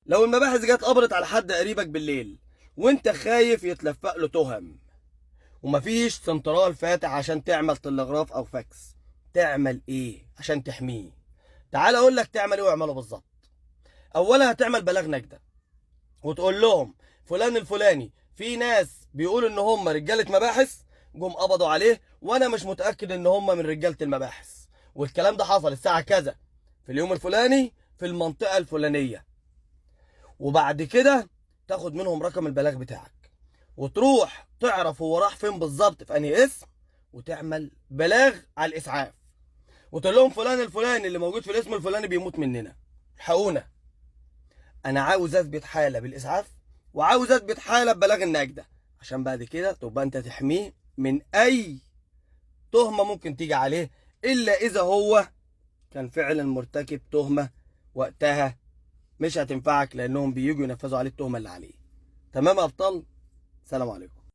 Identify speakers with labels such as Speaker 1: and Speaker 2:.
Speaker 1: لو المباحث جت قبضت على حد قريبك بالليل وانت خايف يتلفق له تهم، ومفيش سنترال فاتح عشان تعمل تلغراف او فاكس، تعمل ايه عشان تحميه؟ تعال اقول لك تعمل ايه واعمله بالظبط. اولا هتعمل بلاغ نجدة وتقول لهم فلان الفلاني في ناس بيقولوا ان هم رجاله مباحث جم قبضوا عليه، وانا مش متاكد ان هم من رجاله المباحث، والكلام ده حصل الساعه كذا في اليوم الفلاني في المنطقه الفلانيه. وبعد كده تاخد منهم رقم البلاغ بتاعك وتروح تعرف هو راح فين بالظبط في انهي اسم، وتعمل بلاغ على الاسعاف وتقول لهم فلان الفلاني اللي موجود في الاسم الفلاني بيموت مننا، الحقونا. انا عاوز اثبت حاله بالاسعاف وعاوز اثبت حاله ببلاغ النجده، عشان بعد كده تبقى انت تحميه من اي تهمه ممكن تيجي عليه، الا اذا هو كان فعلا مرتكب تهمه، وقتها مش هتنفعك لانهم بييجوا ينفذوا عليه التهمه اللي عليه. تمام يا ابطال؟ سلام عليكم.